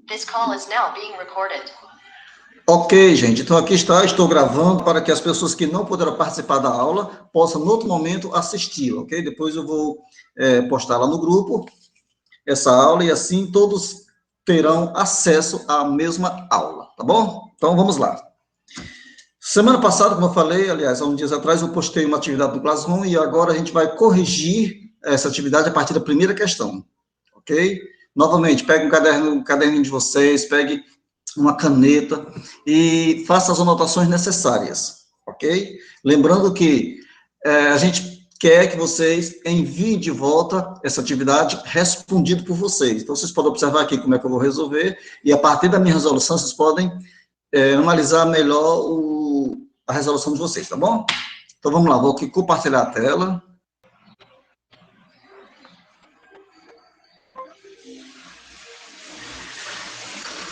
This call is now being recorded. Ok, gente, então aqui está, estou gravando para que as pessoas que não puderam participar da aula possam, no outro momento, assistir, ok? Depois eu vou postar lá no grupo essa aula e assim todos terão acesso à mesma aula, tá bom? Então vamos lá. Semana passada, como eu falei, aliás, há uns dias atrás, eu postei uma atividade do Classroom e agora a gente vai corrigir essa atividade a partir da primeira questão, ok? Novamente, pegue um caderninho de vocês, pegue uma caneta e faça as anotações necessárias, ok? Lembrando que a gente quer que vocês enviem de volta essa atividade respondida por vocês. Então, vocês podem observar aqui como é que eu vou resolver e a partir da minha resolução, vocês podem analisar melhor a resolução de vocês, tá bom? Então, vamos lá, vou aqui compartilhar a tela.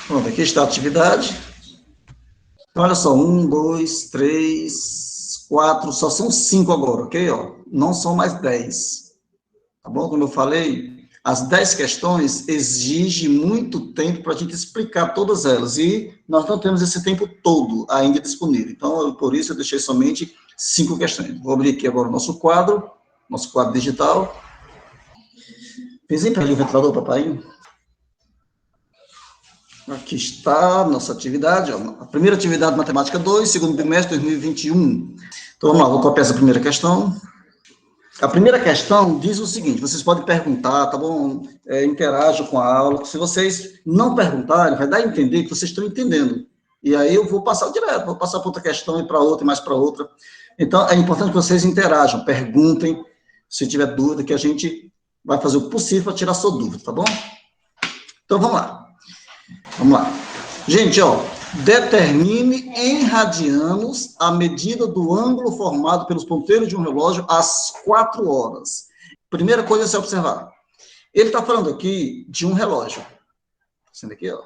Pronto, aqui está a atividade. Então, olha só, 1, 2, 3, 4, só são 5 agora, ok? Ó, não são mais 10. Tá bom? Como eu falei, as 10 questões exigem muito tempo para a gente explicar todas elas, e nós não temos esse tempo todo ainda disponível. Então, por isso, eu deixei somente 5 questões. Vou abrir aqui agora o nosso quadro digital. Pensei para ali o ventilador, papai. Aqui está a nossa atividade, ó, a primeira atividade Matemática 2, segundo bimestre de 2021. Então, vamos lá, vou copiar essa primeira questão. A primeira questão diz o seguinte, vocês podem perguntar, tá bom? Interajam com a aula. Se vocês não perguntarem, vai dar a entender que vocês estão entendendo. E aí eu vou passar direto, vou passar para outra questão e para outra e mais para outra. Então, é importante que vocês interajam, perguntem, se tiver dúvida, que a gente vai fazer o possível para tirar a sua dúvida, tá bom? Então, vamos lá. Vamos lá. Gente, ó, determine em radianos a medida do ângulo formado pelos ponteiros de um relógio às 4 horas. Primeira coisa a se observar. Ele está falando aqui de um relógio. Sendo aqui, ó,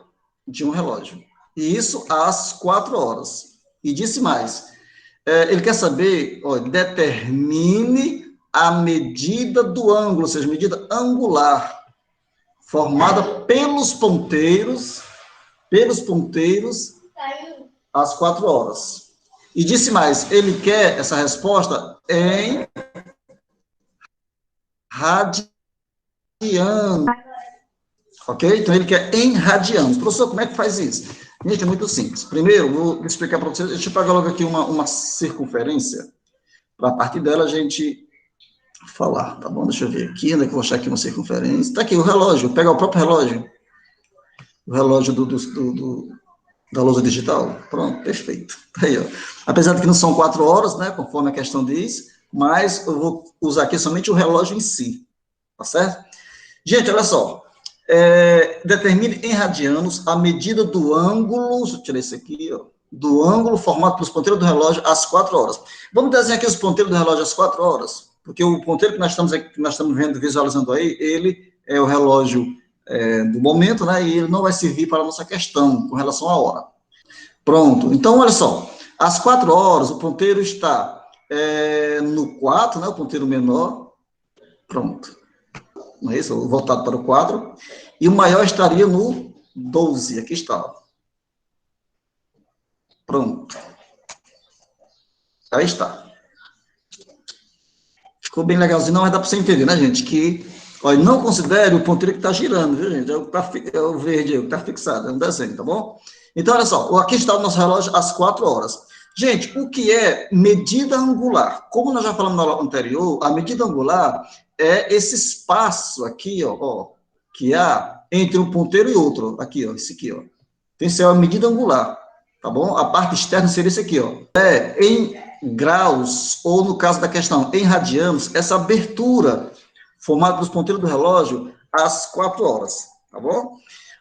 de um relógio. E isso às 4 horas. E disse mais. Ele quer saber, ó, determine a medida do ângulo, ou seja, medida angular, formada pelos ponteiros às 4 horas. E disse mais, ele quer essa resposta em radianos. Ok? Então, ele quer em radianos. Professor, como é que faz isso? Gente, é muito simples. Primeiro, vou explicar para vocês, deixa eu pegar logo aqui uma circunferência, para a partir dela a gente falar, tá bom? Deixa eu ver aqui, onde é que eu vou achar aqui uma circunferência? Está aqui o relógio, pega o próprio relógio. O relógio da lousa digital. Pronto, perfeito. Tá aí, ó. Apesar de que não são 4 horas, né, conforme a questão diz, mas eu vou usar aqui somente o relógio em si, tá certo? Gente, olha só. Determine em radianos a medida do ângulo, deixa eu tirar isso aqui, ó, do ângulo formado pelos ponteiros do relógio às 4 horas. Vamos desenhar aqui os ponteiros do relógio às 4 horas, porque o ponteiro que nós estamos vendo, visualizando aí, ele é o relógio do momento, né, e ele não vai servir para a nossa questão com relação à hora. Pronto, então, olha só, às 4 horas, o ponteiro está no 4, né, o ponteiro menor, pronto, não é isso? Voltado para o 4, e o maior estaria no 12, aqui está. Pronto. Aí está. Ficou bem legalzinho, não vai dar para você entender, né, gente, que, olha, não considere o ponteiro que está girando, viu, gente, é o verde aí, que está fixado, é um desenho, tá bom? Então, olha só, aqui está o nosso relógio às 4 horas. Gente, o que é medida angular? Como nós já falamos na aula anterior, a medida angular é esse espaço aqui, ó, que há entre um ponteiro e outro, aqui, ó, esse aqui, ó. Tem que ser a medida angular, tá bom? A parte externa seria esse aqui, ó. Em graus, ou no caso da questão, em radianos, essa abertura formada pelos ponteiros do relógio às 4 horas, tá bom?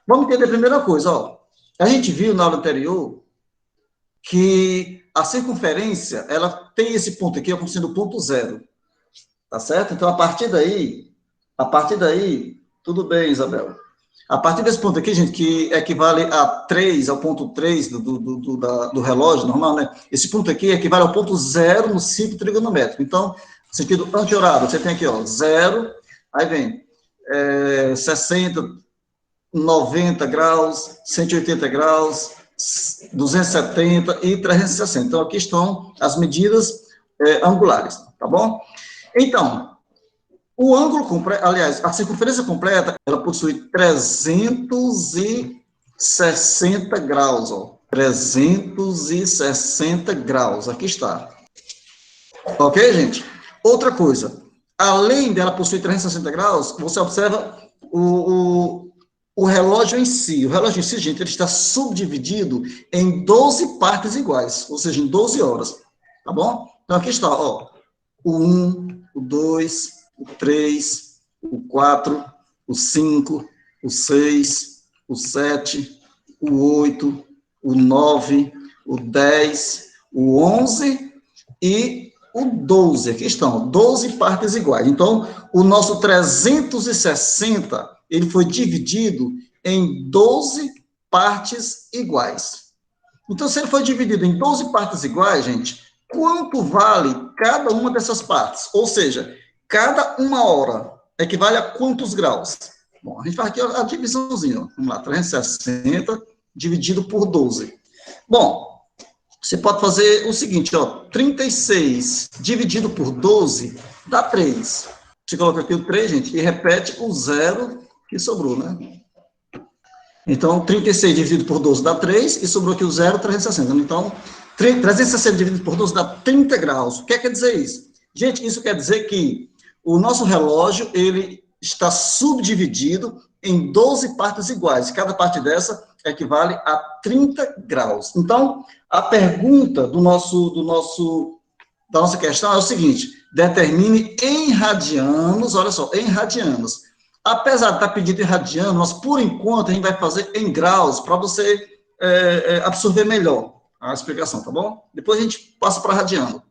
Vamos entender a primeira coisa, ó. A gente viu na aula anterior que a circunferência, ela tem esse ponto aqui, como sendo o ponto zero, tá certo? Então, a partir daí, tudo bem, Isabel. A partir desse ponto aqui, gente, que equivale a 3, ao ponto 3 do relógio normal, né? Esse ponto aqui equivale ao ponto zero no ciclo trigonométrico. Então, sentido anti-horário, você tem aqui, ó, 0, aí vem 60 90 graus, 180 graus, 270 e 360. Então, aqui estão as medidas angulares, tá bom? Então, o ângulo completo, aliás, a circunferência completa, ela possui 360 graus, ó. 360 graus, aqui está. Ok, gente? Outra coisa, além dela possuir 360 graus, você observa o relógio em si. O relógio em si, gente, ele está subdividido em 12 partes iguais, ou seja, em 12 horas, tá bom? Então, aqui está, ó, o 1, o 2, o 3, o 4, o 5, o 6, o 7, o 8, o 9, o 10, o 11 e o 12. Aqui estão, 12 partes iguais. Então, o nosso 360, ele foi dividido em 12 partes iguais. Então, se ele foi dividido em 12 partes iguais, gente, quanto vale cada uma dessas partes? Ou seja, cada uma hora equivale a quantos graus? Bom, a gente faz aqui a divisãozinha. Ó. Vamos lá, 360 dividido por 12. Bom, você pode fazer o seguinte, ó, 36 dividido por 12 dá 3. Você coloca aqui o 3, gente, e repete o zero que sobrou, né? Então, 36 dividido por 12 dá 3, e sobrou aqui o zero, 360. Então, 360 dividido por 12 dá 30 graus. O que quer dizer isso? Gente, isso quer dizer que o nosso relógio, ele está subdividido em 12 partes iguais. Cada parte dessa equivale a 30 graus. Então, a pergunta da nossa questão é o seguinte: determine em radianos, olha só, em radianos. Apesar de estar pedido em radianos, mas por enquanto a gente vai fazer em graus, para você absorver melhor a explicação, tá bom? Depois a gente passa para radiano.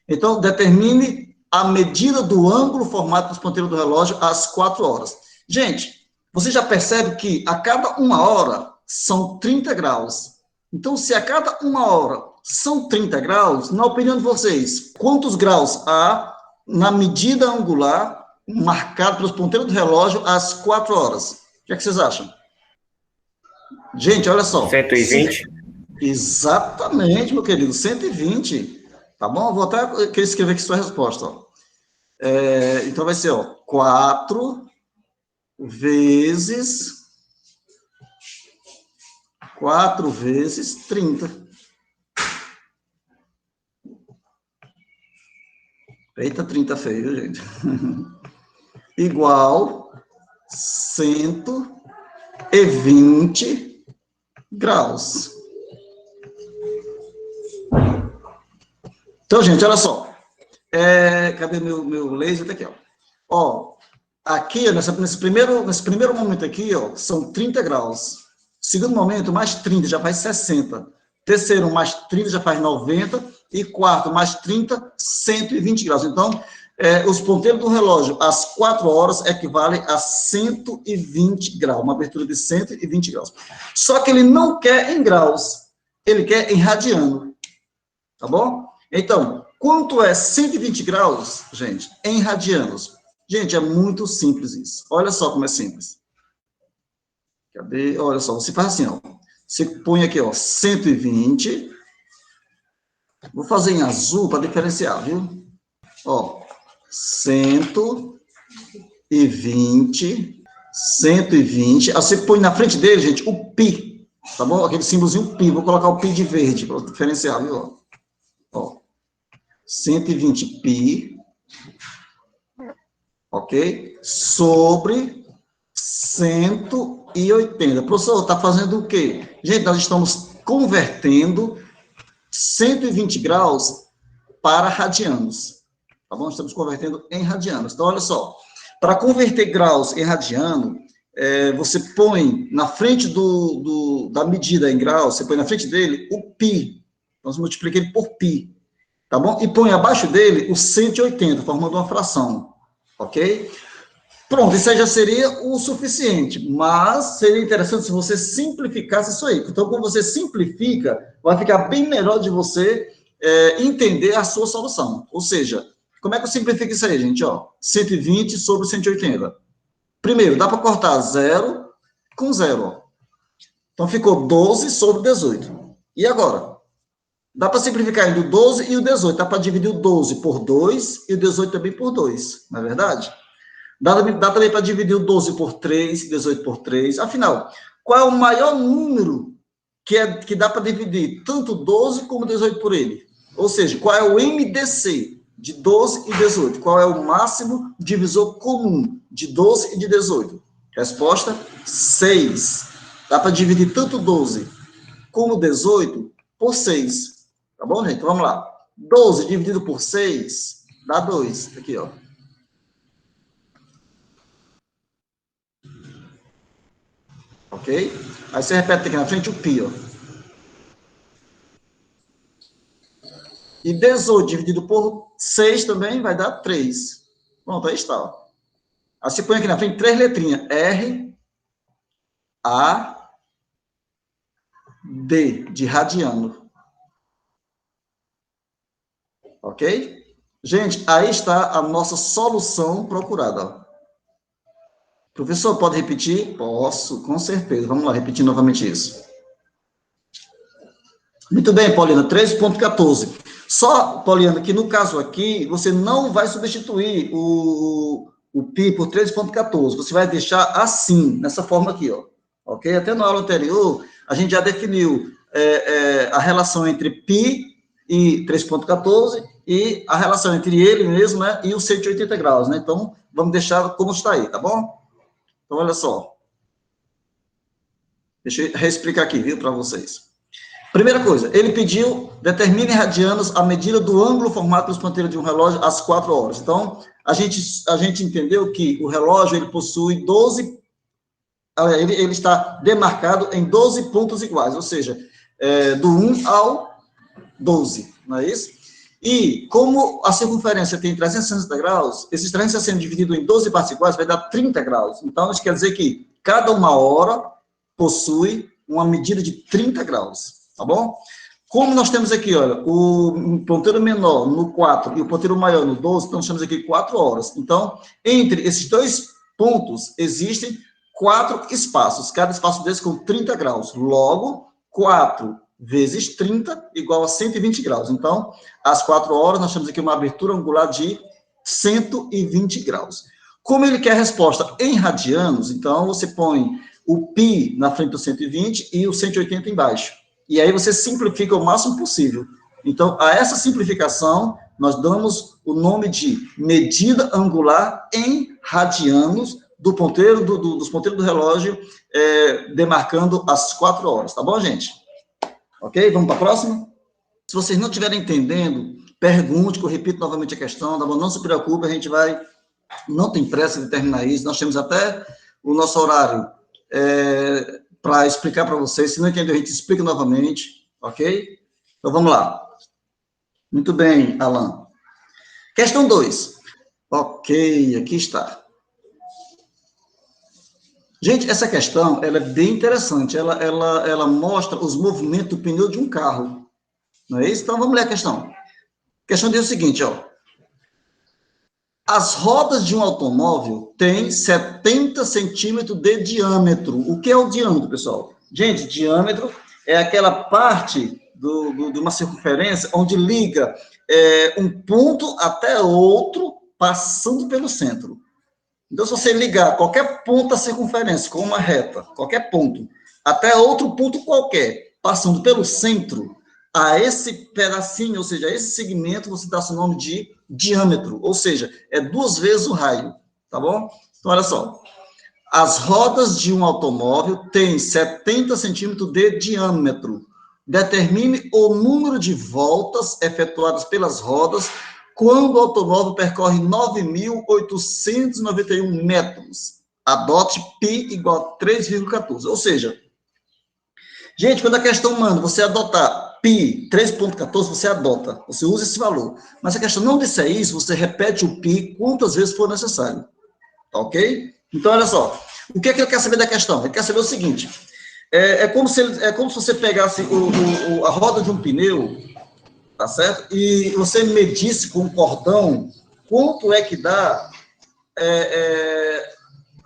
Então, determine a medida do ângulo formado pelos ponteiros do relógio às 4 horas. Gente, você já percebe que a cada 1 hora são 30 graus. Então, se a cada 1 hora são 30 graus, na opinião de vocês, quantos graus há na medida angular marcada pelos ponteiros do relógio às 4 horas? O que é que vocês acham? Gente, olha só. 120? Exatamente, meu querido, 120. Tá bom? Vou até escrever aqui sua resposta. Ó. Então, vai ser, ó, 4 vezes 30. Eita, 30 feio, gente. Igual 120 graus. Então, gente, olha só. Cadê meu laser? Tá aqui, ó. Ó, aqui, nesse primeiro momento aqui, ó, são 30 graus. Segundo momento, mais 30, já faz 60. Terceiro, mais 30, já faz 90. E quarto, mais 30, 120 graus. Então, os ponteiros do relógio, às 4 horas, equivale a 120 graus. Uma abertura de 120 graus. Só que ele não quer em graus. Ele quer em radiano. Tá bom? Então, quanto é 120 graus, gente, em radianos? Gente, é muito simples isso. Olha só como é simples. Cadê? Olha só, você faz assim, ó. Você põe aqui, ó, 120. Vou fazer em azul para diferenciar, viu? Ó, 120. Aí você põe na frente dele, gente, o pi. Tá bom? Aquele símbolozinho pi. Vou colocar o pi de verde para diferenciar, viu? Ó, 120 pi. Ok? Sobre 180. Professor, está fazendo o quê? Gente, nós estamos convertendo 120 graus para radianos. Tá bom? Estamos convertendo em radianos. Então, olha só. Para converter graus em radiano, você põe na frente da medida em graus, você põe na frente dele o pi. Então, você multiplica ele por pi. Tá bom? E põe abaixo dele o 180, formando uma fração. Ok? Pronto, isso aí já seria o suficiente, mas seria interessante se você simplificasse isso aí. Então, quando você simplifica, vai ficar bem melhor de você entender a sua solução. Ou seja, como é que eu simplifico isso aí, gente? Ó, 120 sobre 180. Primeiro, dá para cortar 0, com 0, ó. Então, ficou 12 sobre 18. E agora? Dá para simplificar ainda o 12 e o 18. Dá para dividir o 12 por 2 e o 18 também por 2, não é verdade? Dá também para dividir o 12 por 3 e 18 por 3. Afinal, qual é o maior número que dá para dividir tanto 12 como 18 por ele? Ou seja, qual é o MDC de 12 e 18? Qual é o máximo divisor comum de 12 e de 18? Resposta, 6. Dá para dividir tanto 12 como 18 por 6. Tá bom, gente? Vamos lá. 12 dividido por 6 dá 2. Aqui, ó. Ok? Aí você repete aqui na frente o pi, ó. E 18 dividido por 6 também vai dar 3. Pronto, aí está, ó. Aí você põe aqui na frente 3 letrinhas. R, A, D, de radiano. Ok? Gente, aí está a nossa solução procurada, ó. Professor, pode repetir? Posso, com certeza. Vamos lá, repetir novamente isso. Muito bem, Paulina, 13,14. Só, Paulina, que no caso aqui, você não vai substituir o pi por 13,14. Você vai deixar assim, nessa forma aqui, ó. Ok? Até na aula anterior, a gente já definiu a relação entre pi e 13,14 e a relação entre ele mesmo, né, e os 180 graus, né? Então, vamos deixar como está aí, tá bom? Então, olha só. Deixa eu reexplicar aqui, viu, para vocês. Primeira coisa, ele pediu, determine em radianos a medida do ângulo formado pelos ponteiros de um relógio às 4 horas. Então, a gente entendeu que o relógio, ele possui 12, ele está demarcado em 12 pontos iguais, ou seja, do 1 ao 12, não é isso? E, como a circunferência tem 360 graus, esses 360 dividido em 12 partes iguais vai dar 30 graus. Então, isso quer dizer que cada uma hora possui uma medida de 30 graus. Tá bom? Como nós temos aqui, olha, o ponteiro menor no 4 e o ponteiro maior no 12, então nós temos aqui 4 horas. Então, entre esses dois pontos, existem 4 espaços, cada espaço desse com 30 graus. Logo, 4 vezes 30 igual a 120 graus. Então, às 4 horas, nós temos aqui uma abertura angular de 120 graus. Como ele quer a resposta em radianos, então você põe o π na frente do 120 e o 180 embaixo. E aí você simplifica o máximo possível. Então, a essa simplificação, nós damos o nome de medida angular em radianos do ponteiro, dos ponteiros do relógio, demarcando as 4 horas. Tá bom, gente? Ok? Vamos para a próxima? Se vocês não estiverem entendendo, pergunte, que eu repito novamente a questão, tá bom? Não se preocupe, a gente vai... Não tem pressa de terminar isso, nós temos até o nosso horário para explicar para vocês. Se não entendeu, a gente explica novamente, ok? Então, vamos lá. Muito bem, Alan. Questão 2. Ok, aqui está. Gente, essa questão, ela é bem interessante. Ela mostra os movimentos do pneu de um carro. Não é isso? Então, vamos ler a questão. A questão diz o seguinte, ó. As rodas de um automóvel têm 70 centímetros de diâmetro. O que é o diâmetro, pessoal? Gente, diâmetro é aquela parte de uma circunferência onde liga um ponto até outro, passando pelo centro. Então, se você ligar qualquer ponto da circunferência com uma reta, qualquer ponto, até outro ponto qualquer, passando pelo centro, a esse pedacinho, ou seja, a esse segmento, você dá seu nome de diâmetro, ou seja, é 2 vezes o raio, tá bom? Então, olha só. As rodas de um automóvel têm 70 centímetros de diâmetro. Determine o número de voltas efetuadas pelas rodas quando o automóvel percorre 9.891 metros. Adote π igual a 3,14. Ou seja, gente, quando a questão manda você adotar π 3,14, você adota, você usa esse valor. Mas se a questão não disser isso, você repete o π quantas vezes for necessário. Tá ok? Então, olha só. O que é que ele quer saber da questão? Ele quer saber o seguinte. É como se você pegasse a roda de um pneu, tá certo? E você medisse com um cordão quanto é que dá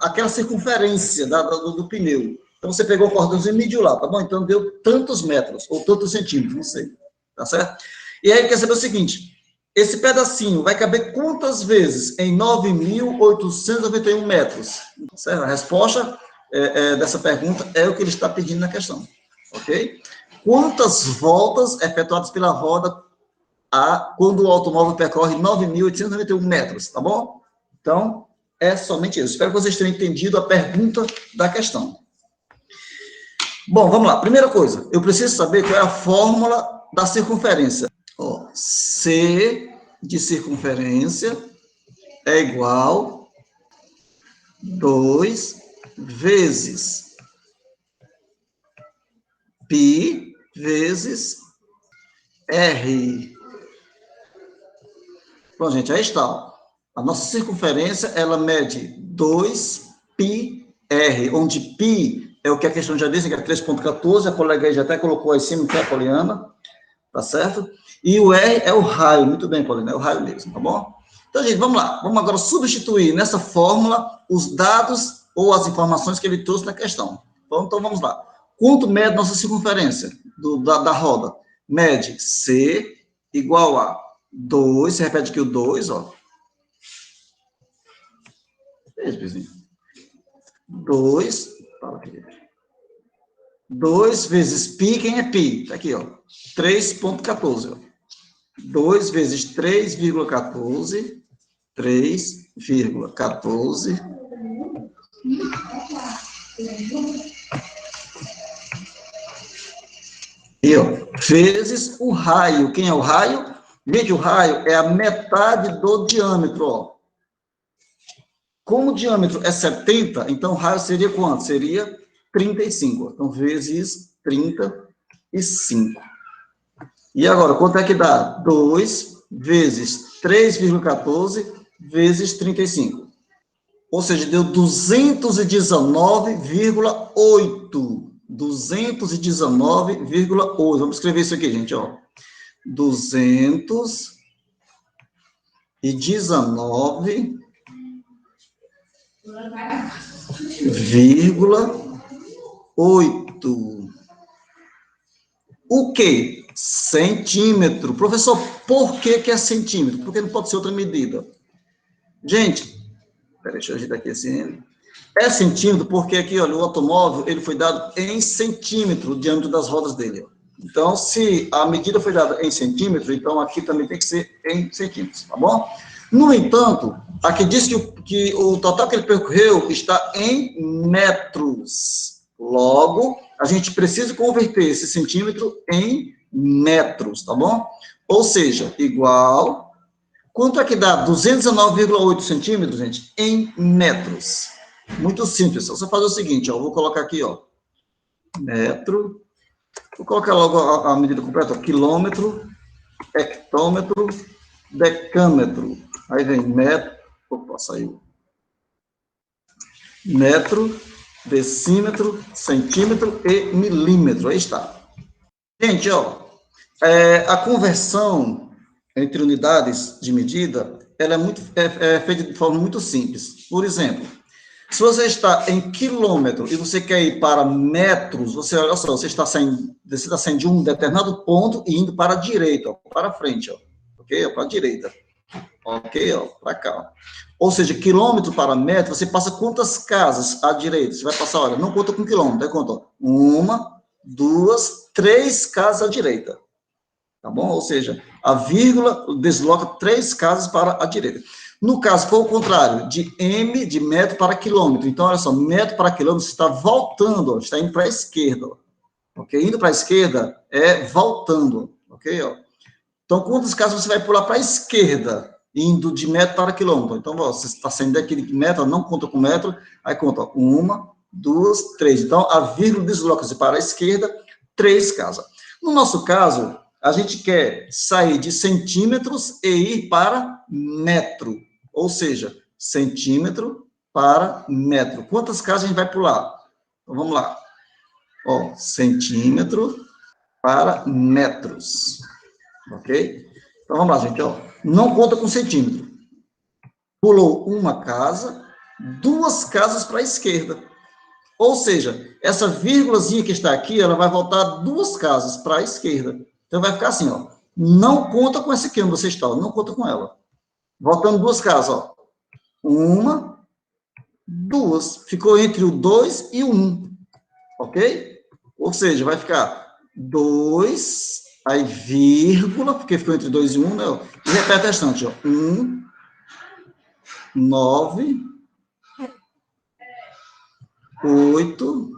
aquela circunferência do pneu. Então, você pegou o cordãozinho e mediu lá, tá bom? Então, deu tantos metros, ou tantos centímetros, não sei, tá certo? E aí, quer saber o seguinte, esse pedacinho vai caber quantas vezes em 9.891 metros? Certo? A resposta dessa pergunta é o que ele está pedindo na questão, ok? Quantas voltas efetuadas pela roda quando o automóvel percorre 9.891 metros, tá bom? Então, é somente isso. Espero que vocês tenham entendido a pergunta da questão. Bom, vamos lá. Primeira coisa, eu preciso saber qual é a fórmula da circunferência. Ó, C de circunferência é igual 2 vezes π vezes R. Bom, gente, aí está. Ó. A nossa circunferência, ela mede 2πr, onde π é o que a questão já disse, que é 3,14, a colega aí já até colocou aí em cima, que é a Poliana, tá certo? E o R é o raio, muito bem, Poliana, é o raio mesmo, tá bom? Então, gente, vamos lá. Vamos agora substituir nessa fórmula os dados ou as informações que ele trouxe na questão. Então, vamos lá. Quanto mede nossa circunferência da roda? Mede C igual a 2, você repete aqui o 2, ó. Veja, vizinho. 2, 2 vezes π, quem é π? Tá aqui, ó. 3,14, ó. 2 vezes 3,14, 3,14. E, ó, vezes o raio. Quem é o raio? Gente, o raio é a metade do diâmetro, ó. Como o diâmetro é 70, então o raio seria quanto? Seria 35. Ó. Então, vezes 35. E agora, quanto é que dá? 2 vezes 3,14 vezes 35. Ou seja, deu 219,8. 219,8. Vamos escrever isso aqui, gente, ó. 219,8. O quê? Centímetro. Professor, por que é centímetro? Porque não pode ser outra medida. Gente, peraí, deixa eu ajeitar aqui assim. É centímetro porque aqui, olha, o automóvel, ele foi dado em centímetro, o diâmetro das rodas dele. Ó. Então, se a medida foi dada em centímetro, então aqui também tem que ser em centímetros, tá bom? No entanto, aqui diz que o total que ele percorreu está em metros. Logo, a gente precisa converter esse centímetro em metros, tá bom? Ou seja, igual... Quanto é que dá 219,8 centímetros, gente? Em metros. Muito simples. Só você fazer o seguinte, ó. Eu vou colocar aqui, ó. Metro. Vou colocar logo a medida completa. Ó, quilômetro, hectômetro, decâmetro. Aí vem metro. Opa, saiu. Metro, decímetro, centímetro e milímetro. Aí está. Gente, ó. A conversão entre unidades de medida, ela é feita de forma muito simples. Por exemplo, se você está em quilômetro e você quer ir para metros, olha só, você está saindo de um determinado ponto e indo para a direita, ó, para a frente, ó, ok? Ó, para a direita, ok? Ó, para cá. Ó. Ou seja, quilômetro para metro, você passa quantas casas à direita? Você vai passar, olha, não conta com quilômetro, aí conta, ó, 1, 2, 3 casas à direita. Tá bom? Ou seja, a vírgula desloca 3 casas para a direita. No caso, for o contrário, de m, de metro para quilômetro. Então, olha só, metro para quilômetro, você está voltando, ó, está indo para a esquerda. Ó, ok? Indo para a esquerda é voltando, ok? Ó. Então, quantas casas você vai pular para a esquerda, indo de metro para quilômetro? Então, ó, você está saindo daqui de metro, não conta com metro, aí conta, ó, 1, 2, 3. Então, a vírgula desloca-se para a esquerda, 3 casas. No nosso caso, a gente quer sair de centímetros e ir para metro. Ou seja, centímetro para metro. Quantas casas a gente vai pular? Então, vamos lá. Ó, centímetro para metros. Ok? Então, vamos lá, gente. Ó. Não conta com centímetro. Pulou uma casa, duas casas para a esquerda. Ou seja, essa vírgulazinha que está aqui, ela vai voltar duas casas para a esquerda. Então, vai ficar assim, ó. Não conta com essa aqui onde você está, ó, não conta com ela. Voltando duas casas, ó. Uma, duas. Ficou entre o 2 e o 1. Ok? Ou seja, vai ficar 2, aí vírgula, porque ficou entre 2 e 1, né? E repete a restante, ó. 1, 9, 8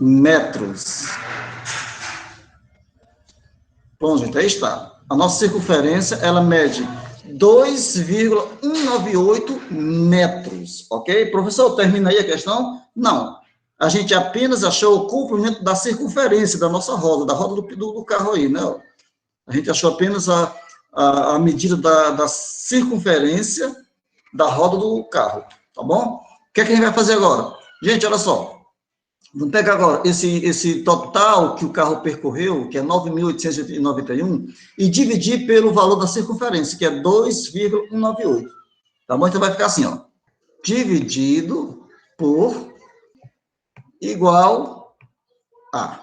metros. Bom, gente, aí está. A nossa circunferência, ela mede 2,198 metros, ok? Professor, termina aí a questão? Não. A gente apenas achou o comprimento da circunferência da nossa roda, da roda do carro aí, né? A gente achou apenas a medida da circunferência da roda do carro, tá bom? O que é que a gente vai fazer agora? Gente, olha só. Vamos pegar agora esse total que o carro percorreu, que é 9.891, e dividir pelo valor da circunferência, que é 2,198. Tá bom? Então vai ficar assim, ó. Dividido por igual a.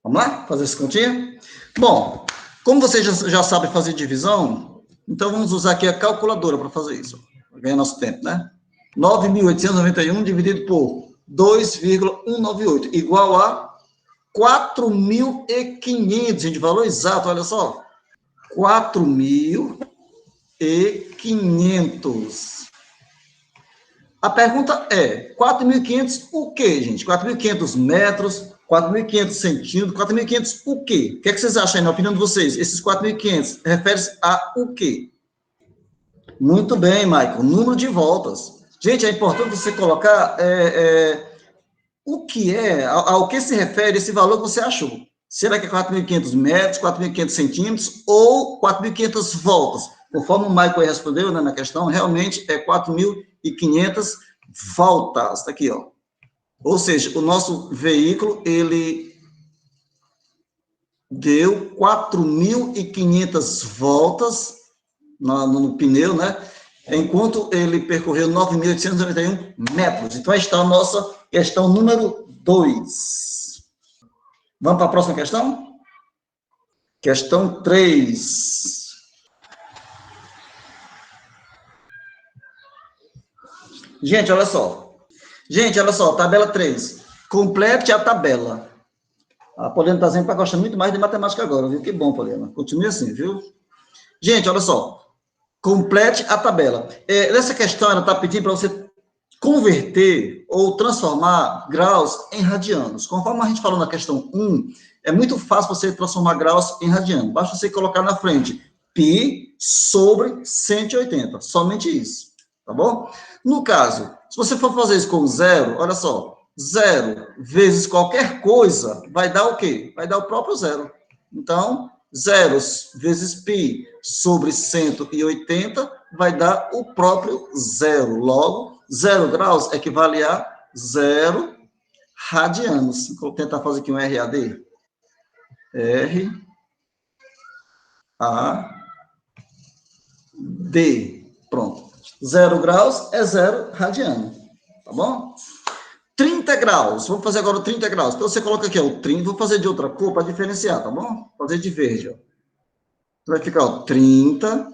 Vamos lá? Fazer essa continha? Bom, como você já sabe fazer divisão, então vamos usar aqui a calculadora para fazer isso. Para ganhar nosso tempo, né? 9.891 dividido por 2,198, igual a 4.500, gente, valor exato, olha só. 4.500. A pergunta é, 4.500 o quê, gente? 4.500 metros, 4.500 centímetros, 4.500 o quê? O que é que vocês acham aí, na opinião de vocês? Esses 4.500 refere-se a o quê? Muito bem, Michael, número de voltas. Gente, é importante você colocar o que ao que se refere esse valor que você achou. Será que é 4.500 metros, 4.500 centímetros ou 4.500 voltas? Conforme o Michael respondeu, né, na questão, realmente é 4.500 voltas. Está aqui, ó. Ou seja, o nosso veículo, ele deu 4.500 voltas no pneu, né? Enquanto ele percorreu 9.891 metros. Então, aí está a nossa questão número 2. Vamos para a próxima questão? Questão 3. Gente, olha só. Tabela 3. Complete a tabela. A Poliana está dizendo que está gostando muito mais de matemática agora, viu? Que bom, Poliana. Continue assim, viu? Gente, olha só. Complete a tabela. Nessa questão, ela está pedindo para você converter ou transformar graus em radianos. Conforme a gente falou na questão 1, é muito fácil você transformar graus em radianos. Basta você colocar na frente π sobre 180. Somente isso. Tá bom? No caso, se você for fazer isso com zero, olha só. 0 vezes qualquer coisa vai dar o quê? Vai dar o próprio zero. Então, 0 vezes π sobre 180 vai dar o próprio zero. Logo, 0 graus equivale a 0 radianos. Vou tentar fazer aqui um RAD. R-A-D. Pronto. 0 graus é 0 radiano. Tá bom? 30 graus. Vamos fazer agora o 30 graus. Então, você coloca aqui, ó, o 30. Vou fazer de outra cor para diferenciar, tá bom? Vou fazer de verde, ó. Vai ficar, ó, 30.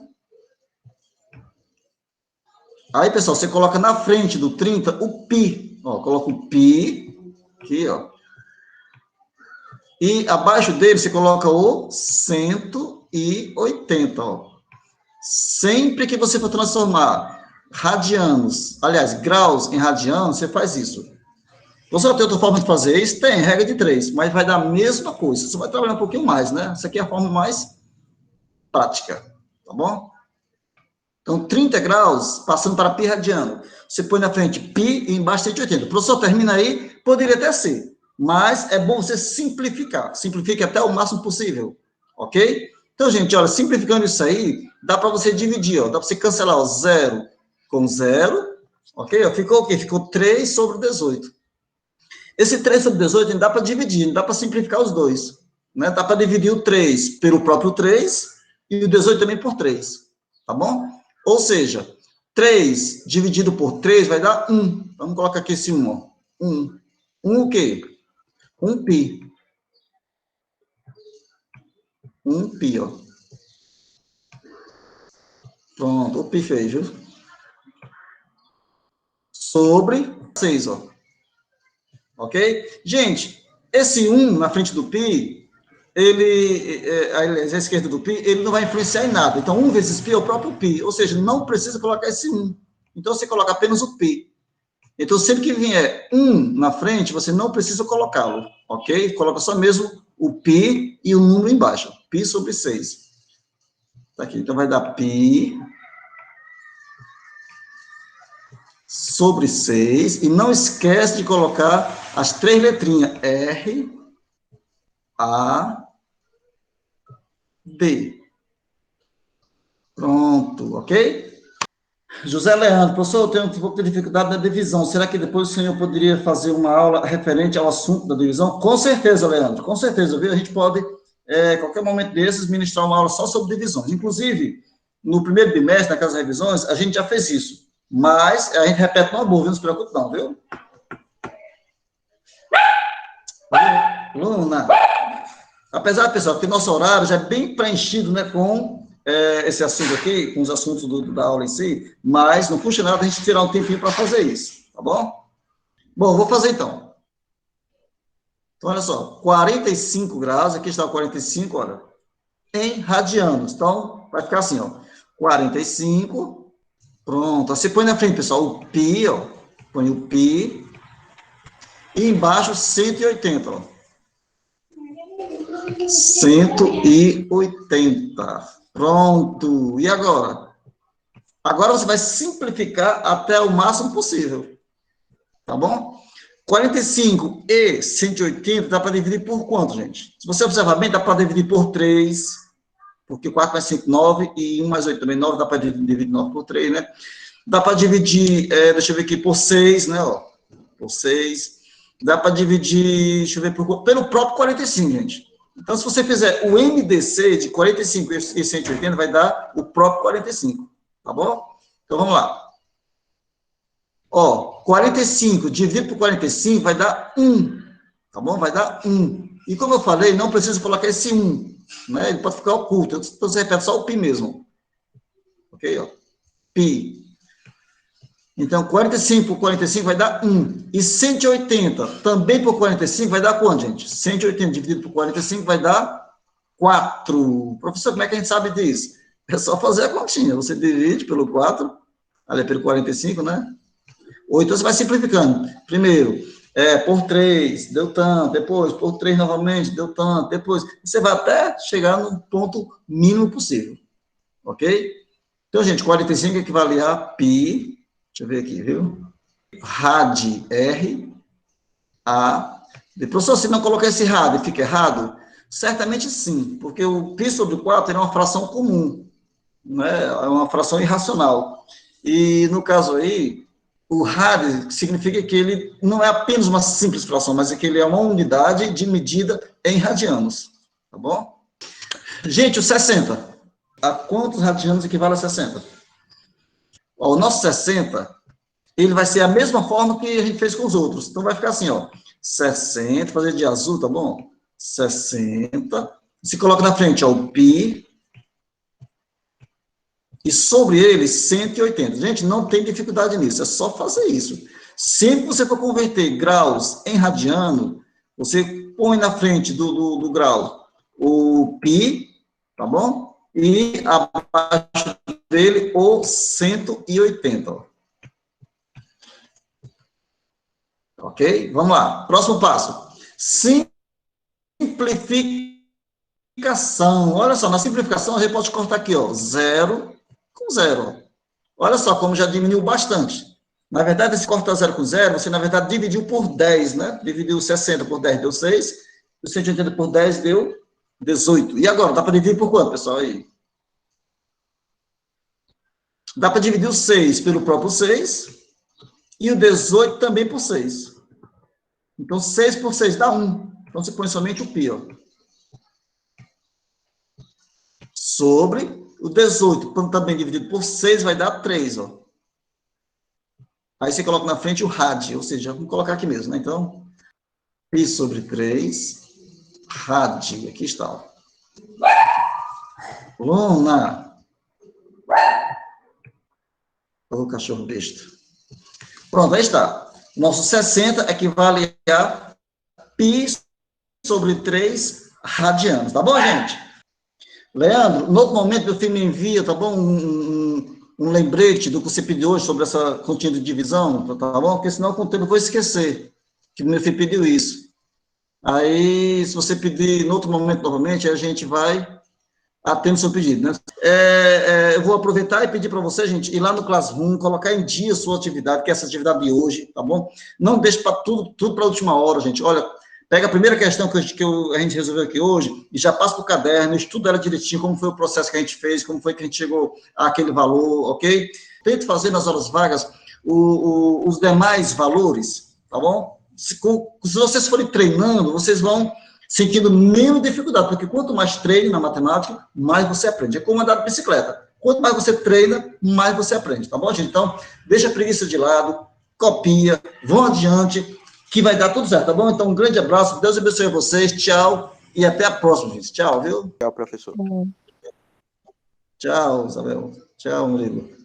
Aí, pessoal, você coloca na frente do 30 o π. Ó, coloca o π aqui, ó. E abaixo dele você coloca o 180, ó. Sempre que você for transformar radianos, aliás, graus em radianos, você faz isso. Você vai ter outra forma de fazer isso? Tem, regra de 3, mas vai dar a mesma coisa. Você vai trabalhar um pouquinho mais, né? Essa aqui é a forma mais prática, tá bom? Então, 30 graus, passando para π radiano. Você põe na frente π e embaixo 180. O professor termina aí, poderia até ser, mas é bom você simplificar. Simplifique até o máximo possível, ok? Então, gente, olha, simplificando isso aí, dá para você dividir, ó, dá para você cancelar o 0 com 0, ok? Ficou o quê? Ficou 3 sobre 18. Esse 3 sobre 18 não dá para dividir, não dá para simplificar os dois, né? Dá para dividir o 3 pelo próprio 3 e o 18 também por 3, tá bom? Ou seja, 3 dividido por 3 vai dar 1. Vamos colocar aqui esse 1, ó. 1. 1 o quê? 1 π. 1 π, ó. Pronto, o π fez, viu? Sobre 6, ó. Ok? Gente, esse 1 na frente do π, a esquerda do π, ele não vai influenciar em nada. Então, 1 vezes π é o próprio π, ou seja, não precisa colocar esse 1. Então, você coloca apenas o π. Então, sempre que vier 1 na frente, você não precisa colocá-lo, ok? Coloca só mesmo o π e o número embaixo, π sobre 6. Tá aqui, então vai dar π sobre 6, e não esquece de colocar as 3 letrinhas, R, A, D. Pronto, ok? José Leandro, professor, eu tenho um pouco de dificuldade na divisão. Será que depois o senhor poderia fazer uma aula referente ao assunto da divisão? Com certeza, Leandro, com certeza, viu? A gente pode, qualquer momento desses, ministrar uma aula só sobre divisões. Inclusive, no primeiro bimestre, na Casa de Revisões, a gente já fez isso. Mas a gente repete uma boa, viu? Não se preocupe não, viu? Luna. Apesar, pessoal, que nosso horário já é bem preenchido, né, com esse assunto aqui, com os assuntos da aula em si, mas não custa nada a gente tirar um tempinho para fazer isso, tá bom? Bom, vou fazer então. Então, olha só, 45 graus, aqui está o 45, olha, em radianos. Então, vai ficar assim, ó, 45, pronto. Você põe na frente, pessoal, o π, ó, põe o π, e embaixo 180, ó. 180. Pronto. E agora? Agora você vai simplificar até o máximo possível. Tá bom? 45 e 180 dá para dividir por quanto, gente? Se você observar bem, dá para dividir por 3, porque 4 mais 5, 9, e 1 mais 8 também, 9, dá para dividir 9 por 3, né? Dá para dividir, deixa eu ver aqui, por 6, né? Ó, por 6. Dá para dividir, deixa eu ver, pelo próprio 45, gente. Então, se você fizer o MDC de 45 e 180, vai dar o próprio 45, tá bom? Então, vamos lá. Ó, 45 dividido por 45 vai dar 1, tá bom? Vai dar 1. E como eu falei, não precisa colocar esse 1, né? Ele pode ficar oculto. Então, você repete só o π mesmo. Ok? Ó. Π. Então, 45 por 45 vai dar 1. E 180 também por 45 vai dar quanto, gente? 180 dividido por 45 vai dar 4. Professor, como é que a gente sabe disso? É só fazer a continha. Você divide pelo 4, ali pelo 45, né? Ou então você vai simplificando. Primeiro, por 3, deu tanto. Depois, por 3 novamente, deu tanto. Depois, você vai até chegar no ponto mínimo possível. Ok? Então, gente, 45 equivale a π. Deixa eu ver aqui, viu? Rad, R, A. Professor, se não colocar esse rad, fica errado? Certamente sim, porque o π sobre 4 é uma fração comum, né? É uma fração irracional. E, no caso aí, o rad significa que ele não é apenas uma simples fração, mas é que ele é uma unidade de medida em radianos, tá bom? Gente, o 60. A quantos radianos equivale a 60? Ó, o nosso 60, ele vai ser a mesma forma que a gente fez com os outros. Então, vai ficar assim, ó, 60, fazer de azul, tá bom? 60. Se coloca na frente, ó, o π, e sobre ele, 180. Gente, não tem dificuldade nisso, é só fazer isso. Sempre que você for converter graus em radiano, você põe na frente do grau o π, tá bom? E abaixo dele o 180, ó. Ok? Vamos lá. Próximo passo. Simplificação. Olha só, na simplificação a gente pode cortar aqui, ó, 0 com 0. Olha só como já diminuiu bastante. Na verdade, se cortar 0 com 0, você, na verdade, dividiu por 10, né? Dividiu 60 por 10, deu 6. E 180 por 10 deu 18. E agora, dá para dividir por quanto, pessoal? Aí? Dá para dividir o 6 pelo próprio 6 e o 18 também por 6. Então, 6 por 6 dá 1. Então, você põe somente o π, ó. Sobre O 18 também dividido por 6 vai dar 3, ó. Aí você coloca na frente o rad, ou seja, vamos colocar aqui mesmo, né? Então, π sobre 3, rad, aqui está, ó. Luna. Ô, cachorro besta. Pronto, aí está. Nosso 60 equivale a π sobre 3 radianos, tá bom, gente? Leandro, no outro momento, meu filho me envia, tá bom? Um lembrete do que você pediu hoje sobre essa continha de divisão, tá bom? Porque senão com o tempo eu vou esquecer que meu filho pediu isso. Aí, se você pedir no outro momento novamente, a gente vai atendo o seu pedido, né? Eu vou aproveitar e pedir para você, gente, ir lá no Classroom, colocar em dia a sua atividade, que é essa atividade de hoje, tá bom? Não deixe para tudo para a última hora, gente. Olha, pega a primeira questão que a gente resolveu aqui hoje e já passa para o caderno, estuda ela direitinho, como foi o processo que a gente fez, como foi que a gente chegou àquele valor, ok? Tente fazer nas horas vagas os demais valores, tá bom? Se vocês forem treinando, vocês vão sentindo menos dificuldade, porque quanto mais treino na matemática, mais você aprende. É como andar de bicicleta. Quanto mais você treina, mais você aprende, tá bom, gente? Então, deixa a preguiça de lado, copia, vão adiante, que vai dar tudo certo, tá bom? Então, um grande abraço, Deus abençoe vocês, tchau, e até a próxima, gente. Tchau, viu? Tchau, professor. Tchau, Isabel. Tchau, Murilo.